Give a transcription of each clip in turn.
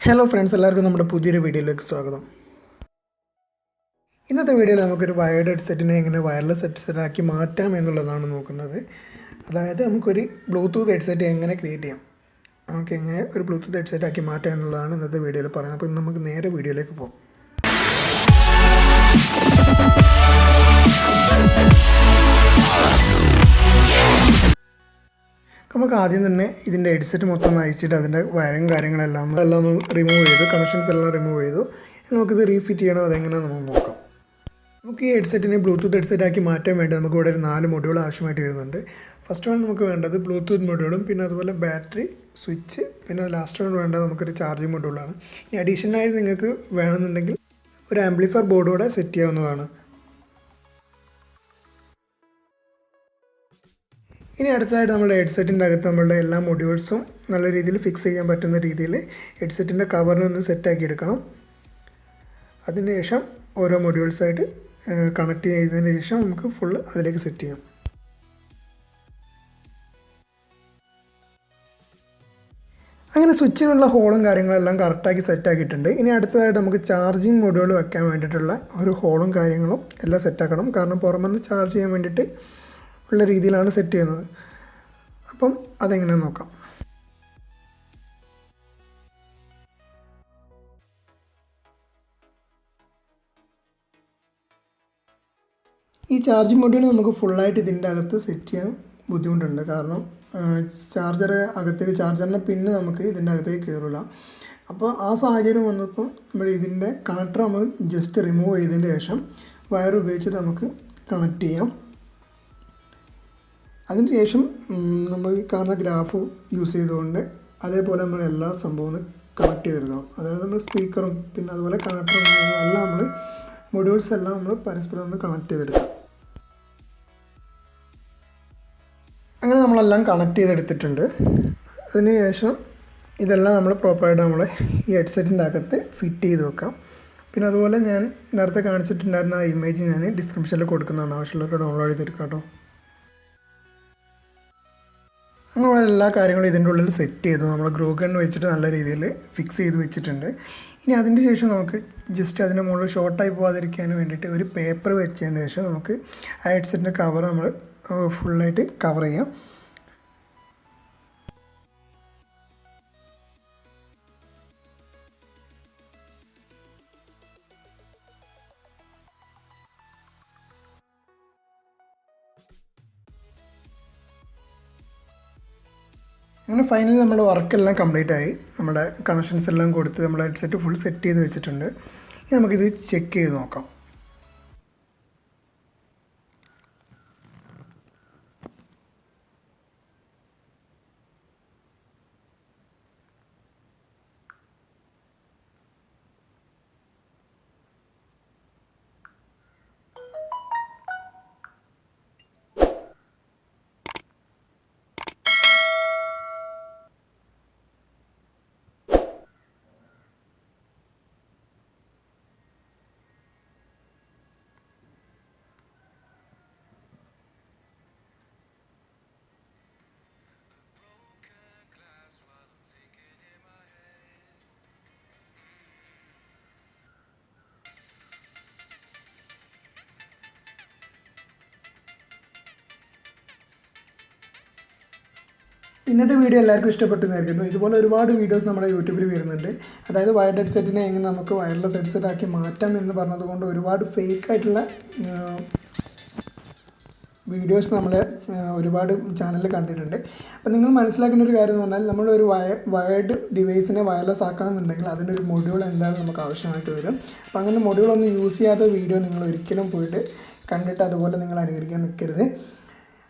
Hello friends, എല്ലാവർക്കും നമ്മുടെ പുതിയൊരു വീഡിയോയിലേക്ക് സ്വാഗതം. ഇന്നത്തെ വീഡിയോയിൽ നമുക്കൊരു വയർഡ് ഹെഡ്സെറ്റിനെ എങ്ങനെ വയർലെസ് ഹെഡ്സെറ്റാക്കി മാറ്റാം എന്നുള്ളതാണ് നോക്കുന്നത്. അതായത് നമുക്കൊരു ബ്ലൂടൂത്ത് ഹെഡ്സെറ്റ് എങ്ങനെ ക്രിയേറ്റ് ചെയ്യാം, നമുക്ക് എങ്ങനെ ഒരു ബ്ലൂടൂത്ത് ഹെഡ്സെറ്റാക്കി മാറ്റാം എന്നുള്ളതാണ് ഇന്നത്തെ വീഡിയോയിൽ പറയുന്നത്. അപ്പോൾ നമുക്ക് നേരെ വീഡിയോയിലേക്ക് പോകാം. നമുക്ക് ആദ്യം തന്നെ ഇതിൻ്റെ ഹെഡ്സെറ്റ് മൊത്തം അയച്ചിട്ട് അതിൻ്റെ വയറും കാര്യങ്ങളെല്ലാം റിമൂവ് ചെയ്തു, കണക്ഷൻസ് എല്ലാം റിമൂവ് ചെയ്തു. നമുക്കിത് റീഫിറ്റ് ചെയ്യണോ അതെങ്ങനെയാണ് നമുക്ക് നോക്കാം. നമുക്ക് ഈ ഹെഡ്സെറ്റിനെ ബ്ലൂടൂത്ത് ഹെഡ്സെറ്റാക്കി മാറ്റാൻ വേണ്ടി നമുക്ക് ഇവിടെ ഒരു 4 മൊഡ്യൂൾ ആവശ്യമായിട്ട് വരുന്നുണ്ട്. ഫസ്റ്റ് വൺ നമുക്ക് വേണ്ടത് ബ്ലൂടൂത്ത് മൊഡ്യൂളും, പിന്നെ അതുപോലെ ബാറ്ററി, സ്വിച്ച്, പിന്നെ ലാസ്റ്റ് വൺ വേണ്ടത് നമുക്കൊരു ചാർജിങ് മൊഡ്യൂളാണ്. ഇനി അഡീഷണലായി നിങ്ങൾക്ക് വേണമെന്നുണ്ടെങ്കിൽ ഒരു ആംപ്ലിഫയർ ബോർഡ് കൂടെ സെറ്റ് ചെയ്യാവുന്നതാണ്. ഇനി അടുത്തതായിട്ട് നമ്മുടെ ഹെഡ്സെറ്റിൻ്റെ അകത്ത് നമ്മളുടെ എല്ലാ മൊഡ്യൂൾസും നല്ല രീതിയിൽ ഫിക്സ് ചെയ്യാൻ പറ്റുന്ന രീതിയിൽ ഹെഡ്സെറ്റിൻ്റെ കവറിനെ ഒന്ന് സെറ്റാക്കി എടുക്കണം. അതിനുശേഷം ഓരോ മൊഡ്യൂൾസായിട്ട് കണക്ട് ചെയ്തതിന് ശേഷം നമുക്ക് ഫുള്ള് അതിലേക്ക് സെറ്റ് ചെയ്യാം. അങ്ങനെ സ്വിച്ചിനുള്ള ഹോളും കാര്യങ്ങളെല്ലാം കറക്റ്റാക്കി സെറ്റാക്കിയിട്ടുണ്ട്. ഇനി അടുത്തതായിട്ട് നമുക്ക് ചാർജിങ് മൊഡ്യൂൾ വെക്കാൻ വേണ്ടിയിട്ടുള്ള ഒരു ഹോളും കാര്യങ്ങളും എല്ലാം സെറ്റാക്കണം. കാരണം പുറമെന്ന് ചാർജ് ചെയ്യാൻ വേണ്ടിയിട്ട് ഉള്ള രീതിയിലാണ് സെറ്റ് ചെയ്യുന്നത്. അപ്പം അതെങ്ങനെ നോക്കാം. ഈ ചാർജിങ് മൊഡ്യൂൾ നമുക്ക് ഫുള്ളായിട്ട് ഇതിൻ്റെ അകത്ത് സെറ്റ് ചെയ്യാൻ ബുദ്ധിമുട്ടുണ്ട്. കാരണം ചാർജറിൻ്റെ പിന്ന് നമുക്ക് ഇതിൻ്റെ അകത്തേക്ക് കയറില്ല. അപ്പോൾ ആ സാഹചര്യം വന്നപ്പോൾ നമ്മൾ ഇതിൻ്റെ കണക്ടർ നമ്മൾ ജസ്റ്റ് റിമൂവ് ചെയ്തതിന് ശേഷം വയർ ഉപയോഗിച്ച് നമുക്ക് കണക്ട് ചെയ്യാം. അതിന് ശേഷം നമ്മൾ ഈ കാണുന്ന ഗ്രാഫ് യൂസ് ചെയ്തുകൊണ്ട് അതേപോലെ നമ്മൾ എല്ലാ സംഭവവും കണക്ട് ചെയ്തെടുക്കണം. അതായത് നമ്മൾ സ്പീക്കറും പിന്നെ അതുപോലെ കണക്ടറും എല്ലാം നമ്മൾ മൊഡ്യൂൾസ് എല്ലാം നമ്മൾ പരസ്പരം ഒന്ന് കണക്ട് ചെയ്തെടുക്കാം. അങ്ങനെ നമ്മളെല്ലാം കണക്ട് ചെയ്തെടുത്തിട്ടുണ്ട്. അതിന് ശേഷം ഇതെല്ലാം നമ്മൾ പ്രോപ്പറായിട്ട് നമ്മൾ ഈ ഹെഡ്സെറ്റിൻ്റെ അകത്ത് ഫിറ്റ് ചെയ്ത് വെക്കാം. പിന്നെ അതുപോലെ ഞാൻ നേരത്തെ കാണിച്ചിട്ടുണ്ടായിരുന്ന ആ ഇമേജ് ഞാൻ ഡിസ്ക്രിപ്ഷനിൽ കൊടുക്കുന്നതാണ്, ആവശ്യമുള്ളവർക്ക് ഡൗൺലോഡ് ചെയ്തെടുക്കാം കേട്ടോ. അങ്ങനെ എല്ലാ കാര്യങ്ങളും ഇതിൻ്റെ ഉള്ളിൽ സെറ്റ് ചെയ്തു. നമ്മൾ ഗ്രൂ ഗൺ വെച്ചിട്ട് നല്ല രീതിയിൽ ഫിക്സ് ചെയ്ത് വെച്ചിട്ടുണ്ട്. ഇനി അതിന് ശേഷം നമുക്ക് ജസ്റ്റ് അതിൻ്റെ മുകളിൽ ഷോർട്ടായി പോകാതിരിക്കാൻ വേണ്ടിയിട്ട് ഒരു പേപ്പർ വെച്ചതിന് ശേഷം നമുക്ക് ആ ഹെഡ്സെറ്റിൻ്റെ കവർ നമ്മൾ ഫുള്ളായിട്ട് കവർ ചെയ്യാം. അങ്ങനെ ഫൈനലി നമ്മുടെ വർക്കെല്ലാം കംപ്ലീറ്റ് ആയി. നമ്മുടെ കണക്ഷൻസ് എല്ലാം കൊടുത്ത് നമ്മുടെ ഹെഡ്സെറ്റ് ഫുൾ സെറ്റ് ചെയ്ത് വെച്ചിട്ടുണ്ട്. ഇനി നമുക്കിത് ചെക്ക് ചെയ്ത് നോക്കാം. ഇന്നത്തെ വീഡിയോ എല്ലാവർക്കും ഇഷ്ടപ്പെട്ടു എന്നായിരിക്കുന്നു. ഇതുപോലെ ഒരുപാട് വീഡിയോസ് നമ്മുടെ യൂട്യൂബിൽ വരുന്നുണ്ട്. അതായത് വയർഡ് ഹെഡ്സെറ്റിനെ എങ്ങനെ നമുക്ക് വയർലെസ് ഹെഡ്സെറ്റാക്കി മാറ്റാം എന്ന് പറഞ്ഞതുകൊണ്ട് ഒരുപാട് ഫേക്കായിട്ടുള്ള വീഡിയോസ് നമ്മൾ ഒരുപാട് ചാനലിൽ കണ്ടിട്ടുണ്ട്. അപ്പോൾ നിങ്ങൾ മനസ്സിലാക്കേണ്ട ഒരു കാര്യം എന്ന് പറഞ്ഞാൽ നമ്മളൊരു വയർഡ് ഡിവൈസിനെ വയർലെസ് ആക്കണമെന്നുണ്ടെങ്കിൽ അതിനൊരു മൊഡ്യൂൾ എന്തായാലും നമുക്ക് ആവശ്യമായിട്ട് വരും. അപ്പോൾ അങ്ങനെ മൊഡ്യൂളൊന്നും യൂസ് ചെയ്യാത്ത വീഡിയോ നിങ്ങൾ ഒരിക്കലും പോയിട്ട് കണ്ടിട്ട് അതുപോലെ നിങ്ങൾ അനുകരിക്കാൻ നിൽക്കരുത്.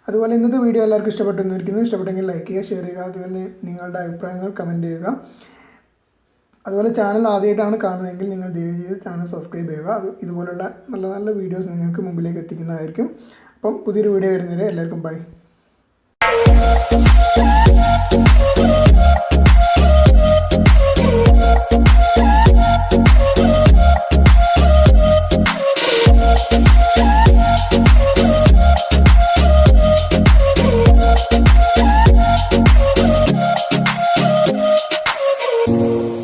അതുപോലെ ഇന്നത്തെ വീഡിയോ എല്ലാവർക്കും ഇഷ്ടപ്പെട്ടു എന്നിരിക്കുന്നു. ഇഷ്ടപ്പെട്ടെങ്കിൽ ലൈക്ക് ചെയ്യുക, ഷെയർ ചെയ്യുക, അതുപോലെ നിങ്ങളുടെ അഭിപ്രായങ്ങൾ കമൻറ്റ് ചെയ്യുക. അതുപോലെ ചാനൽ ആദ്യമായിട്ടാണ് കാണുന്നതെങ്കിൽ നിങ്ങൾ ദയവ് ചെയ്ത് ചാനൽ സബ്സ്ക്രൈബ് ചെയ്യുക. ഇതുപോലുള്ള നല്ല നല്ല വീഡിയോസ് നിങ്ങൾക്ക് മുമ്പിലേക്ക് എത്തിക്കുന്നതായിരിക്കും. അപ്പം പുതിയൊരു വീഡിയോ വരുന്നവരെ എല്ലാവർക്കും ബൈ.